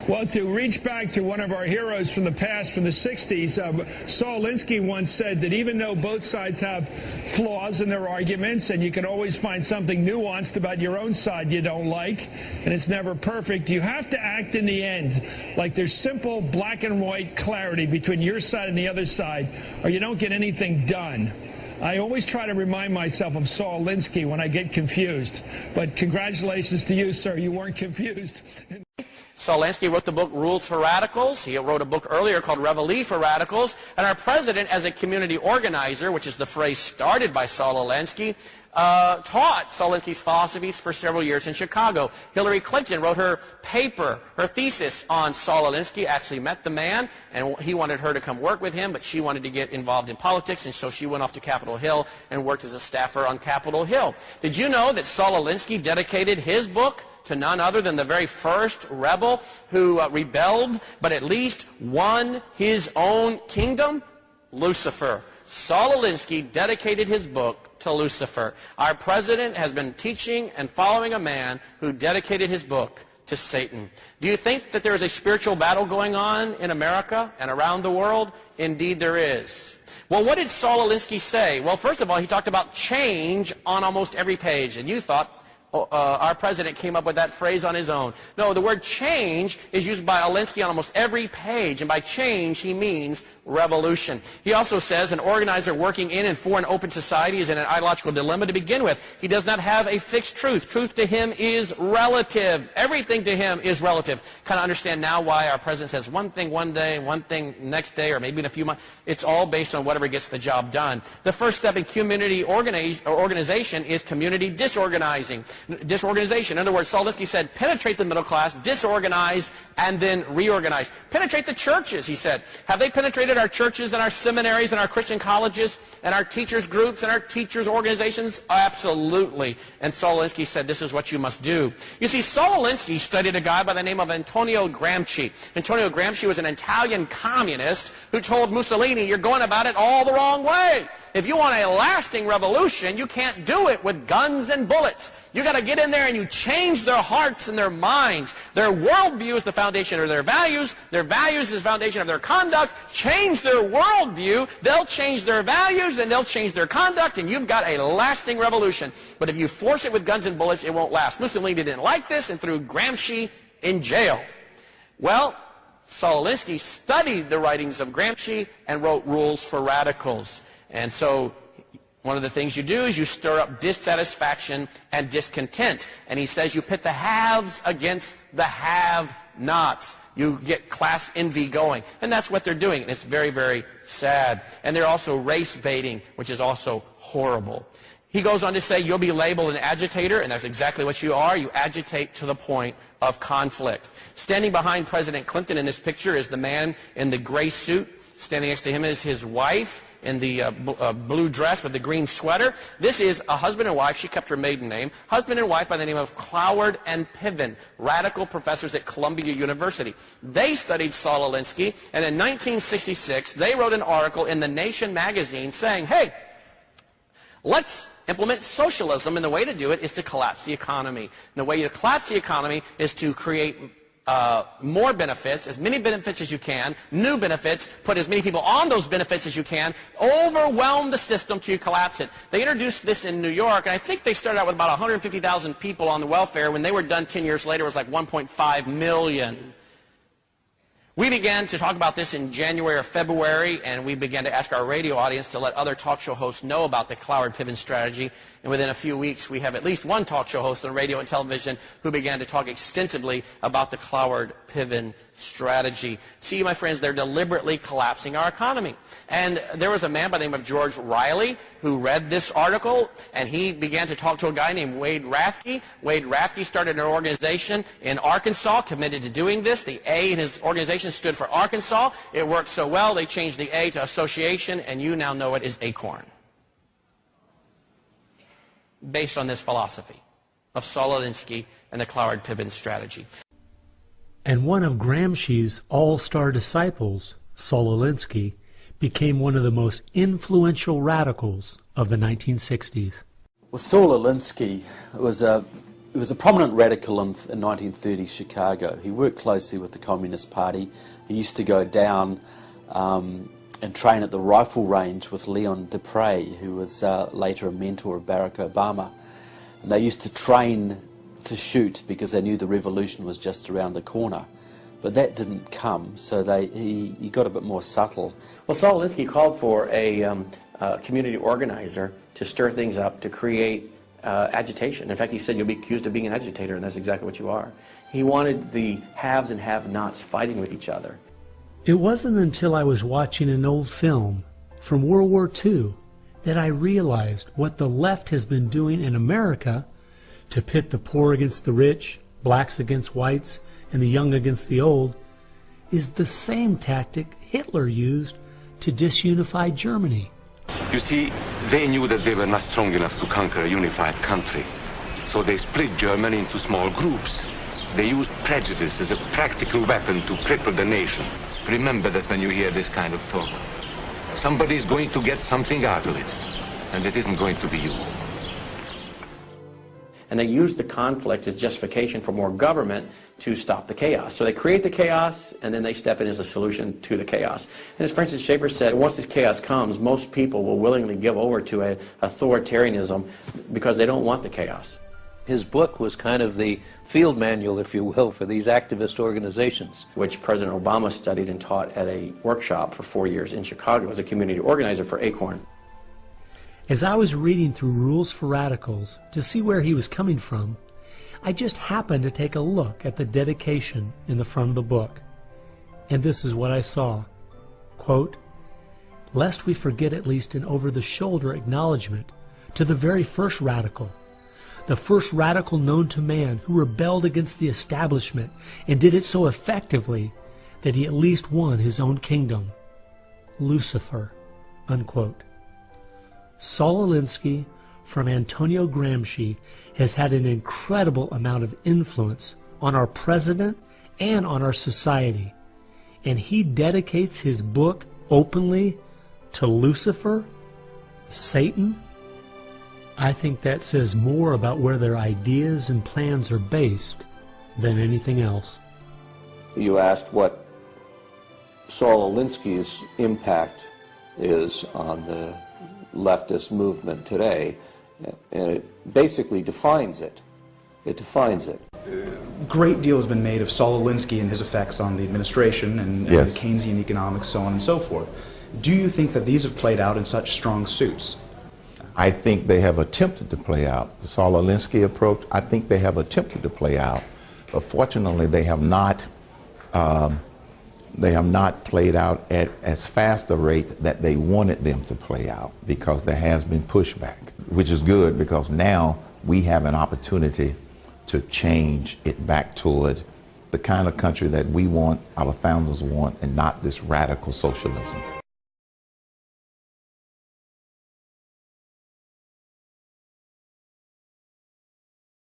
Well, to reach back to one of our heroes from the past, from the 60s, Saul Alinsky once said that even though both sides have flaws in their arguments, and you can always find something nuanced about your own side you don't like, and it's never perfect, you have to act in the end like there's simple black and white clarity between your side and the other side, or you don't get anything done. I always try to remind myself of Saul Alinsky when I get confused. But congratulations to you, sir. You weren't confused. Saul Alinsky wrote the book Rules for Radicals. He wrote a book earlier called Reveille for Radicals. And our president, as a community organizer, which is the phrase started by Saul Alinsky, taught Saul Alinsky's philosophies for several years in Chicago. Hillary Clinton wrote her paper, her thesis on Saul Alinsky, actually met the man, and he wanted her to come work with him, but she wanted to get involved in politics, and so she went off to Capitol Hill and worked as a staffer on Capitol Hill. Did you know that Saul Alinsky dedicated his book to none other than the very first rebel who rebelled, but at least won his own kingdom? Lucifer. Saul Alinsky dedicated his book to Lucifer. Our president has been teaching and following a man who dedicated his book to Satan. Do you think that there is a spiritual battle going on in America and around the world? Indeed there is. Well, what did Saul Alinsky say? Well, first of all, he talked about change on almost every page, and you thought our president came up with that phrase on his own. No, the word change is used by Alinsky on almost every page, and by change he means revolution. He also says an organizer working in and for an open society is in an ideological dilemma to begin with. He does not have a fixed truth. Truth to him is relative. Everything to him is relative. Kind of understand now why our president says one thing one day, one thing next day, or maybe in a few months. It's all based on whatever gets the job done. The first step in community organization is community disorganization. In other words, Saul Alinsky said, penetrate the middle class, disorganize, and then reorganize. Penetrate the churches, he said. Have they penetrated our churches and our seminaries and our Christian colleges and our teachers groups and our teachers organizations? Absolutely. And Saul Alinsky said this is what you must do. You see, Saul Alinsky studied a guy by the name of Antonio Gramsci. Antonio Gramsci was an Italian communist who told Mussolini, you're going about it all the wrong way. If you want a lasting revolution, you can't do it with guns and bullets. You got to get in there and you change their hearts and their minds. Their worldview is the foundation of their values. Their values is the foundation of their conduct. Change their worldview, they'll change their values, and they'll change their conduct, and you've got a lasting revolution. But if you force it with guns and bullets, it won't last. Mussolini didn't like this and threw Gramsci in jail. Well, Saul Alinsky studied the writings of Gramsci and wrote Rules for Radicals. And so one of the things you do is you stir up dissatisfaction and discontent. And he says you pit the haves against the have-nots. You get class envy going. And that's what they're doing. And it's very, very sad. And they're also race baiting, which is also horrible. He goes on to say you'll be labeled an agitator, and that's exactly what you are. You agitate to the point of conflict. Standing behind President Clinton in this picture is the man in the gray suit. Standing next to him is his wife in the blue dress with the green sweater. This is a husband and wife. She kept her maiden name. Husband and wife by the name of Cloward and Piven, radical professors at Columbia University. They studied Saul Alinsky, and in 1966, they wrote an article in The Nation magazine saying, hey, let's implement socialism, and the way to do it is to collapse the economy. And the way you collapse the economy is to create more benefits, as many benefits as you can, new benefits, put as many people on those benefits as you can, overwhelm the system till you collapse it. They introduced this in New York, and I think they started out with about 150,000 people on the welfare. When they were done 10 years later, it was like 1.5 million. We began to talk about this in January or February, and we began to ask our radio audience to let other talk show hosts know about the Cloward-Piven strategy. And within a few weeks, we have at least one talk show host on radio and television who began to talk extensively about the Cloward-Piven strategy. See, my friends, they're deliberately collapsing our economy. And there was a man by the name of George Riley who read this article, and he began to talk to a guy named Wade Rathke. Wade Rathke started an organization in Arkansas committed to doing this. The A in his organization stood for Arkansas. It worked so well, they changed the A to association, and you now know it is Acorn. Based on this philosophy of Saul Alinsky and the Cloward-Piven strategy. And one of Gramsci's all-star disciples, Saul Alinsky, became one of the most influential radicals of the 1960s. Well, Saul Alinsky was was a prominent radical in 1930 Chicago. He worked closely with the Communist Party. He used to go down and train at the rifle range with Leon Dupre, who was later a mentor of Barack Obama. And they used to train to shoot because they knew the revolution was just around the corner. But that didn't come, so he got a bit more subtle. Well, Saul Alinsky called for a community organizer to stir things up, to create agitation. In fact, he said, you'll be accused of being an agitator, and that's exactly what you are. He wanted the haves and have-nots fighting with each other. It wasn't until I was watching an old film from World War II that I realized what the left has been doing in America to pit the poor against the rich, blacks against whites, and the young against the old is the same tactic Hitler used to disunify Germany. You see, they knew that they were not strong enough to conquer a unified country, so they split Germany into small groups. They used prejudice as a practical weapon to cripple the nation. Remember that when you hear this kind of talk. Somebody's going to get something out of it, and it isn't going to be you. And they use the conflict as justification for more government to stop the chaos. So they create the chaos, and then they step in as a solution to the chaos. And as Francis Schaeffer said, once this chaos comes, most people will willingly give over to an authoritarianism because they don't want the chaos. His book was kind of the field manual, if you will, for these activist organizations. Which President Obama studied and taught at a workshop for 4 years in Chicago as a community organizer for ACORN. As I was reading through Rules for Radicals to see where he was coming from, I just happened to take a look at the dedication in the front of the book. And this is what I saw. Quote, "Lest we forget at least an over-the-shoulder acknowledgement to the very first radical, the first radical known to man who rebelled against the establishment and did it so effectively that he at least won his own kingdom, Lucifer." Unquote. Saul Alinsky, from Antonio Gramsci, has had an incredible amount of influence on our president and on our society, and he dedicates his book openly to Lucifer, Satan. I think that says more about where their ideas and plans are based than anything else. You asked what Saul Alinsky's impact is on the leftist movement today, and it basically defines it. It defines it. Great deal has been made of Saul Alinsky and his effects on the administration and Yes. the Keynesian economics, so on and so forth. Do you think that these have played out in such strong suits? I think they have attempted to play out. The Saul Alinsky approach, I think they have attempted to play out. But fortunately, they have not played out at as fast a rate that they wanted them to play out, because there has been pushback, which is good, because now we have an opportunity to change it back toward the kind of country that we want, our founders want, and not this radical socialism.